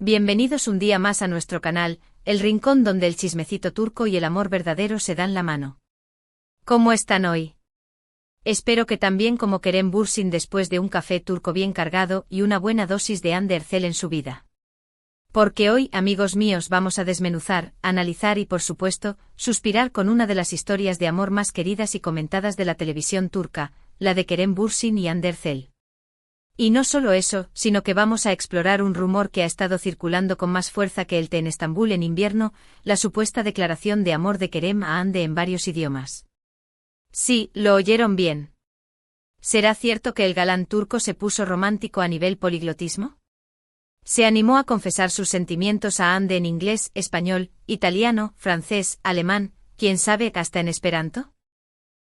Bienvenidos un día más a nuestro canal, el rincón donde el chismecito turco y el amor verdadero se dan la mano. ¿Cómo están hoy? Espero que tan bien como Kerem Bürsin después de un café turco bien cargado y una buena dosis de Hande Erçel en su vida. Porque hoy, amigos míos, vamos a desmenuzar, analizar y por supuesto, suspirar con una de las historias de amor más queridas y comentadas de la televisión turca, la de Kerem Bürsin y Hande Erçel. Y no solo eso, sino que vamos a explorar un rumor que ha estado circulando con más fuerza que el té en Estambul en invierno, la supuesta declaración de amor de Kerem a Hande en varios idiomas. Sí, lo oyeron bien. ¿Será cierto que el galán turco se puso romántico a nivel poliglotismo? Se animó a confesar sus sentimientos a Hande en inglés, español, italiano, francés, alemán, quién sabe hasta en esperanto.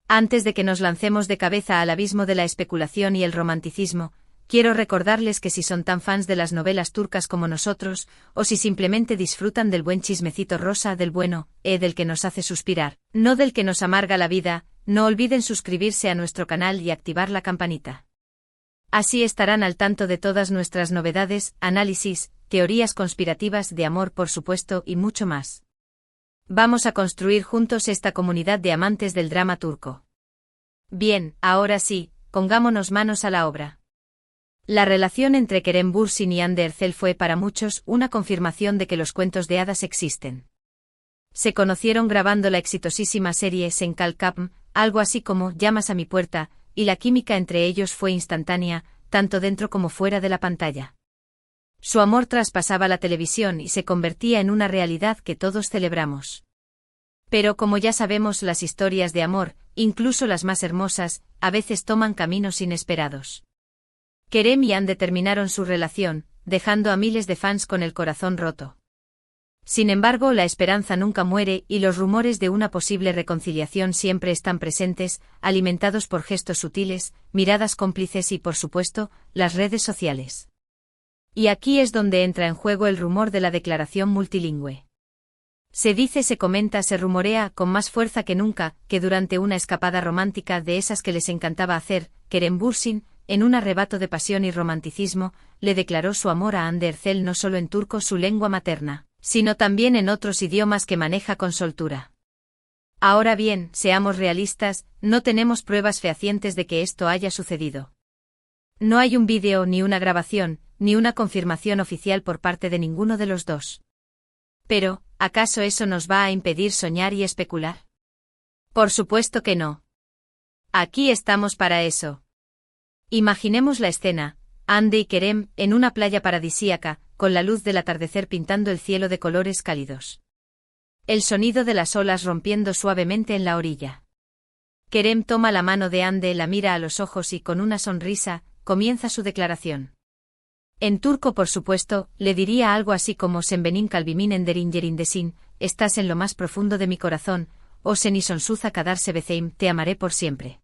Antes de que nos lancemos de cabeza al abismo de la especulación y el romanticismo, quiero recordarles que si son tan fans de las novelas turcas como nosotros, o si simplemente disfrutan del buen chismecito rosa del bueno, del que nos hace suspirar, no del que nos amarga la vida, no olviden suscribirse a nuestro canal y activar la campanita. Así estarán al tanto de todas nuestras novedades, análisis, teorías conspirativas de amor por supuesto y mucho más. Vamos a construir juntos esta comunidad de amantes del drama turco. Bien, ahora sí, pongámonos manos a la obra. La relación entre Kerem Bürsin y Hande Erçel fue para muchos una confirmación de que los cuentos de hadas existen. Se conocieron grabando la exitosísima serie Sen Kalkapm, algo así como Llamas a mi puerta, y la química entre ellos fue instantánea, tanto dentro como fuera de la pantalla. Su amor traspasaba la televisión y se convertía en una realidad que todos celebramos. Pero como ya sabemos, las historias de amor, incluso las más hermosas, a veces toman caminos inesperados. Kerem y Hande terminaron su relación, dejando a miles de fans con el corazón roto. Sin embargo, la esperanza nunca muere y los rumores de una posible reconciliación siempre están presentes, alimentados por gestos sutiles, miradas cómplices y, por supuesto, las redes sociales. Y aquí es donde entra en juego el rumor de la declaración multilingüe. Se dice, se comenta, se rumorea, con más fuerza que nunca, que durante una escapada romántica de esas que les encantaba hacer, Kerem Bürsin, en un arrebato de pasión y romanticismo, le declaró su amor a Hande Erçel no solo en turco, su lengua materna, sino también en otros idiomas que maneja con soltura. Ahora bien, seamos realistas, no tenemos pruebas fehacientes de que esto haya sucedido. No hay un vídeo, ni una grabación, ni una confirmación oficial por parte de ninguno de los dos. Pero, ¿acaso eso nos va a impedir soñar y especular? Por supuesto que no. Aquí estamos para eso. Imaginemos la escena, Hande y Kerem, en una playa paradisíaca, con la luz del atardecer pintando el cielo de colores cálidos. El sonido de las olas rompiendo suavemente en la orilla. Kerem toma la mano de Hande, la mira a los ojos y con una sonrisa, comienza su declaración. En turco, por supuesto, le diría algo así como Sen benim kalbimin enderin yerindesin, estás en lo más profundo de mi corazón, o Seni sonsuza kadar sebeseim, te amaré por siempre.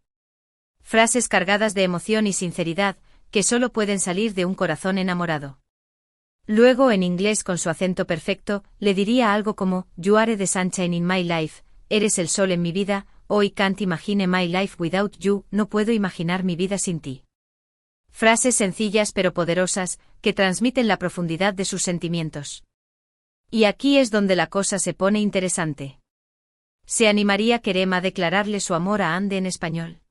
Frases cargadas de emoción y sinceridad, que solo pueden salir de un corazón enamorado. Luego, en inglés con su acento perfecto, le diría algo como, You are the sunshine in my life, eres el sol en mi vida, o I can't imagine my life without you, no puedo imaginar mi vida sin ti. Frases sencillas pero poderosas, que transmiten la profundidad de sus sentimientos. Y aquí es donde la cosa se pone interesante. ¿Se animaría Kerem a declararle su amor a Hande en español?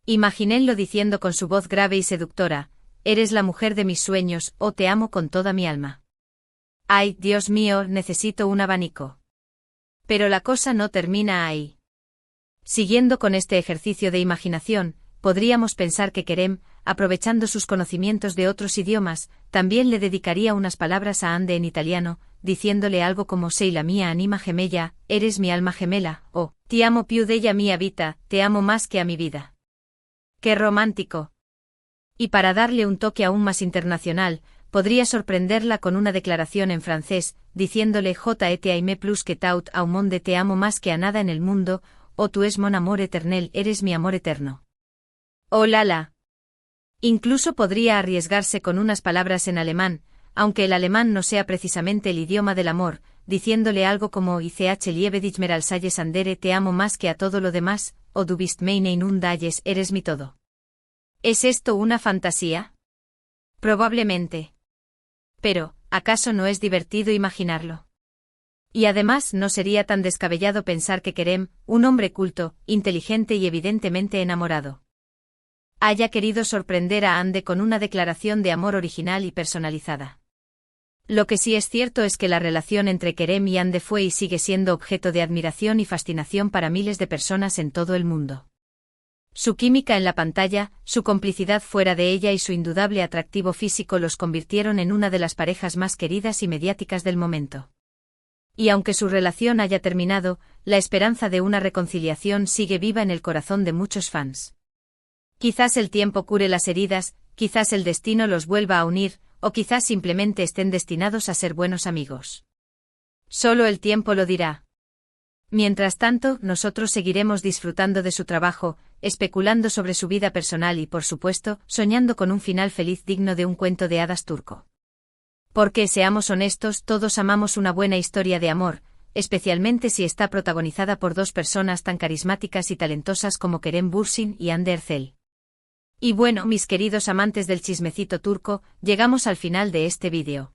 Imagínenlo diciendo con su voz grave y seductora, eres la mujer de mis sueños, o te amo con toda mi alma. Ay, Dios mío, necesito un abanico. Pero la cosa no termina ahí. Siguiendo con este ejercicio de imaginación, podríamos pensar que Kerem, aprovechando sus conocimientos de otros idiomas, también le dedicaría unas palabras a Hande en italiano, diciéndole algo como Sei la mia anima gemella, eres mi alma gemela, o Ti amo più della mia vita, te amo más que a mi vida. ¡Qué romántico! Y para darle un toque aún más internacional, podría sorprenderla con una declaración en francés, diciéndole J te aimé plus que tout au monde, te amo más que a nada en el mundo, o tu es mon amour éternel, eres mi amor eterno. ¡Oh lala! Incluso podría arriesgarse con unas palabras en alemán, aunque el alemán no sea precisamente el idioma del amor, diciéndole algo como Ich liebe dich mehr als alles andere, te amo más que a todo lo demás, o du bist meine und alles, eres mi todo. ¿Es esto una fantasía? Probablemente. Pero, ¿acaso no es divertido imaginarlo? Y además no sería tan descabellado pensar que Kerem, un hombre culto, inteligente y evidentemente enamorado, haya querido sorprender a Ande con una declaración de amor original y personalizada. Lo que sí es cierto es que la relación entre Kerem y Ande fue y sigue siendo objeto de admiración y fascinación para miles de personas en todo el mundo. Su química en la pantalla, su complicidad fuera de ella y su indudable atractivo físico los convirtieron en una de las parejas más queridas y mediáticas del momento. Y aunque su relación haya terminado, la esperanza de una reconciliación sigue viva en el corazón de muchos fans. Quizás el tiempo cure las heridas, quizás el destino los vuelva a unir, o quizás simplemente estén destinados a ser buenos amigos. Solo el tiempo lo dirá. Mientras tanto, nosotros seguiremos disfrutando de su trabajo, especulando sobre su vida personal y, por supuesto, soñando con un final feliz digno de un cuento de hadas turco. Porque, seamos honestos, todos amamos una buena historia de amor, especialmente si está protagonizada por dos personas tan carismáticas y talentosas como Kerem Bürsin y Hande Erçel. Y bueno, mis queridos amantes del chismecito turco, llegamos al final de este vídeo.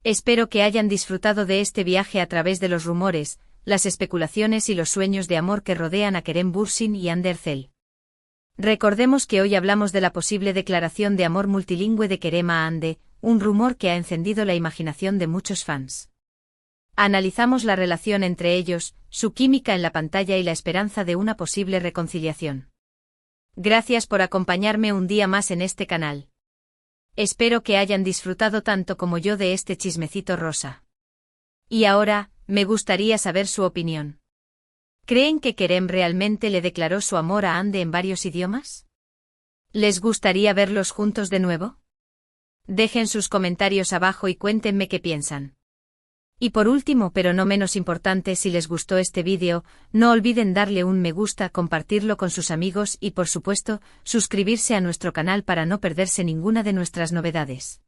Espero que hayan disfrutado de este viaje a través de los rumores, las especulaciones y los sueños de amor que rodean a Kerem Bürsin y Hande Erçel. Recordemos que hoy hablamos de la posible declaración de amor multilingüe de Kerem a Hande, un rumor que ha encendido la imaginación de muchos fans. Analizamos la relación entre ellos, su química en la pantalla y la esperanza de una posible reconciliación. Gracias por acompañarme un día más en este canal. Espero que hayan disfrutado tanto como yo de este chismecito rosa. Y ahora, me gustaría saber su opinión. ¿Creen que Kerem realmente le declaró su amor a Hande en varios idiomas? ¿Les gustaría verlos juntos de nuevo? Dejen sus comentarios abajo y cuéntenme qué piensan. Y por último, pero no menos importante, si les gustó este vídeo, no olviden darle un me gusta, compartirlo con sus amigos y, por supuesto, suscribirse a nuestro canal para no perderse ninguna de nuestras novedades.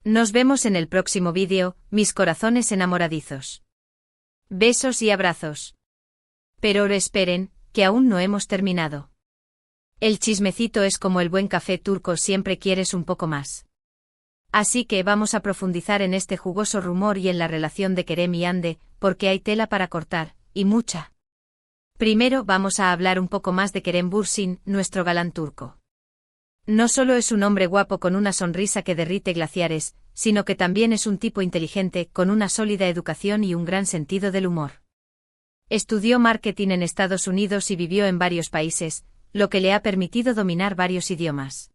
Nos vemos en el próximo vídeo, mis corazones enamoradizos. Besos y abrazos. Pero esperen, que aún no hemos terminado. El chismecito es como el buen café turco, siempre quieres un poco más. Así que vamos a profundizar en este jugoso rumor y en la relación de Kerem y Hande, porque hay tela para cortar, y mucha. Primero vamos a hablar un poco más de Kerem Bürsin, nuestro galán turco. No solo es un hombre guapo con una sonrisa que derrite glaciares, sino que también es un tipo inteligente, con una sólida educación y un gran sentido del humor. Estudió marketing en Estados Unidos y vivió en varios países, lo que le ha permitido dominar varios idiomas.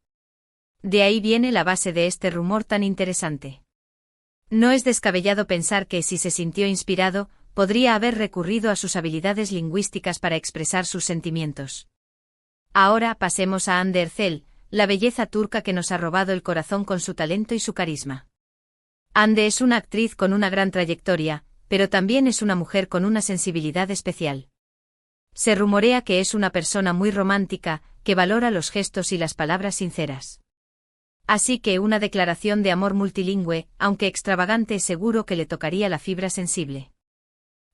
De ahí viene la base de este rumor tan interesante. No es descabellado pensar que si se sintió inspirado, podría haber recurrido a sus habilidades lingüísticas para expresar sus sentimientos. Ahora pasemos a Hande Erçel, la belleza turca que nos ha robado el corazón con su talento y su carisma. Hande es una actriz con una gran trayectoria, pero también es una mujer con una sensibilidad especial. Se rumorea que es una persona muy romántica, que valora los gestos y las palabras sinceras. Así que una declaración de amor multilingüe, aunque extravagante, seguro que le tocaría la fibra sensible.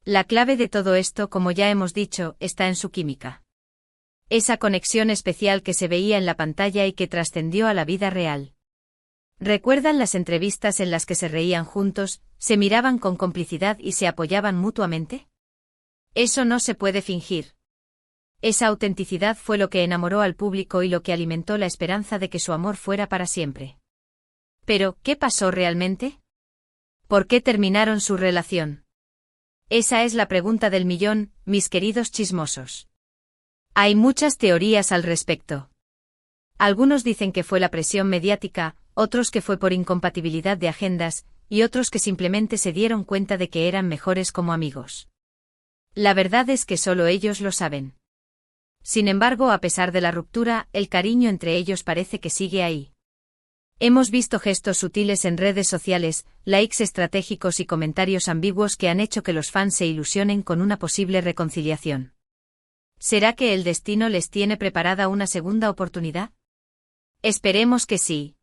La clave de todo esto, como ya hemos dicho, está en su química. Esa conexión especial que se veía en la pantalla y que trascendió a la vida real. ¿Recuerdan las entrevistas en las que se reían juntos, se miraban con complicidad y se apoyaban mutuamente? Eso no se puede fingir. Esa autenticidad fue lo que enamoró al público y lo que alimentó la esperanza de que su amor fuera para siempre. Pero, ¿qué pasó realmente? ¿Por qué terminaron su relación? Esa es la pregunta del millón, mis queridos chismosos. Hay muchas teorías al respecto. Algunos dicen que fue la presión mediática, otros que fue por incompatibilidad de agendas, y otros que simplemente se dieron cuenta de que eran mejores como amigos. La verdad es que solo ellos lo saben. Sin embargo, a pesar de la ruptura, el cariño entre ellos parece que sigue ahí. Hemos visto gestos sutiles en redes sociales, likes estratégicos y comentarios ambiguos que han hecho que los fans se ilusionen con una posible reconciliación. ¿Será que el destino les tiene preparada una segunda oportunidad? Esperemos que sí.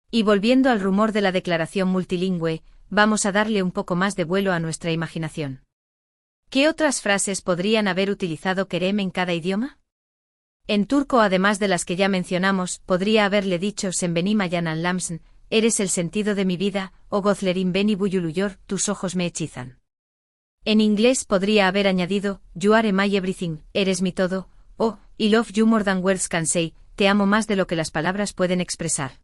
Y volviendo al rumor de la declaración multilingüe, vamos a darle un poco más de vuelo a nuestra imaginación. ¿Qué otras frases podrían haber utilizado Kerem en cada idioma? En turco, además de las que ya mencionamos, podría haberle dicho "Sen benim yanan lamsın", eres el sentido de mi vida, o Gözlerin beni buyuluyor, tus ojos me hechizan. En inglés podría haber añadido, You are my everything, eres mi todo, o, I love you more than words can say, te amo más de lo que las palabras pueden expresar.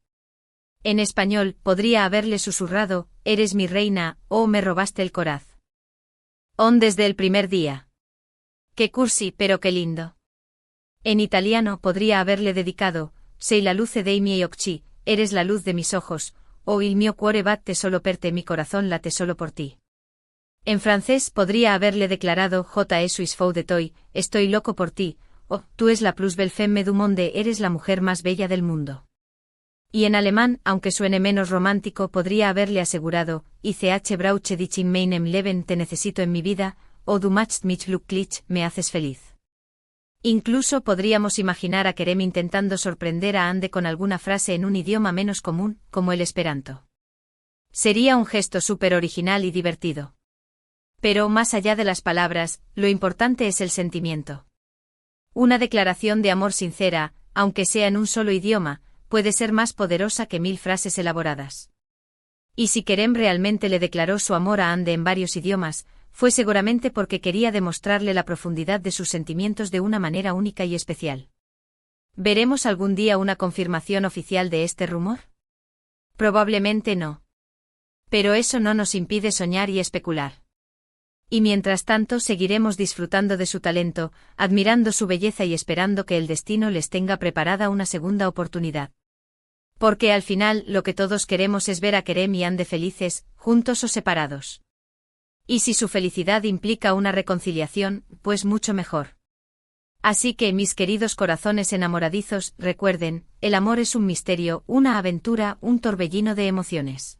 En español, podría haberle susurrado, eres mi reina, o me robaste el coraz. Desde el primer día. Qué cursi, pero qué lindo. En italiano podría haberle dedicado, Sei la luce dei miei occhi, eres la luz de mis ojos, o Il mio cuore batte solo per te, mi corazón late solo por ti. En francés podría haberle declarado Je suis fou de toi, estoy loco por ti, o Tú es la plus belle femme du monde, eres la mujer más bella del mundo. Y en alemán, aunque suene menos romántico, podría haberle asegurado, Ich brauche dich in meinem Leben, te necesito en mi vida, o Du machst mich glücklich, me haces feliz. Incluso podríamos imaginar a Kerem intentando sorprender a Ande con alguna frase en un idioma menos común, como el esperanto. Sería un gesto súper original y divertido. Pero más allá de las palabras, lo importante es el sentimiento. Una declaración de amor sincera, aunque sea en un solo idioma, puede ser más poderosa que 1000 frases elaboradas. Y si Kerem realmente le declaró su amor a Ande en varios idiomas, fue seguramente porque quería demostrarle la profundidad de sus sentimientos de una manera única y especial. ¿Veremos algún día una confirmación oficial de este rumor? Probablemente no. Pero eso no nos impide soñar y especular. Y mientras tanto seguiremos disfrutando de su talento, admirando su belleza y esperando que el destino les tenga preparada una segunda oportunidad. Porque al final lo que todos queremos es ver a Kerem y Ande felices, juntos o separados. Y si su felicidad implica una reconciliación, pues mucho mejor. Así que, mis queridos corazones enamoradizos, recuerden, el amor es un misterio, una aventura, un torbellino de emociones.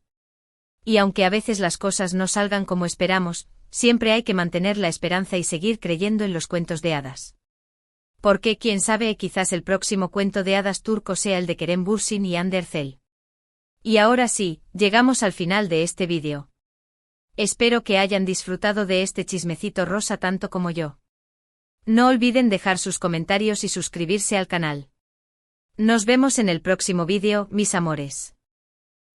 Y aunque a veces las cosas no salgan como esperamos, siempre hay que mantener la esperanza y seguir creyendo en los cuentos de hadas. Porque quién sabe, quizás el próximo cuento de hadas turco sea el de Kerem Bürsin y Hande Erçel. Y ahora sí, llegamos al final de este vídeo. Espero que hayan disfrutado de este chismecito rosa tanto como yo. No olviden dejar sus comentarios y suscribirse al canal. Nos vemos en el próximo vídeo, mis amores.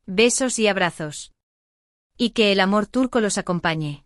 Besos y abrazos. Y que el amor turco los acompañe.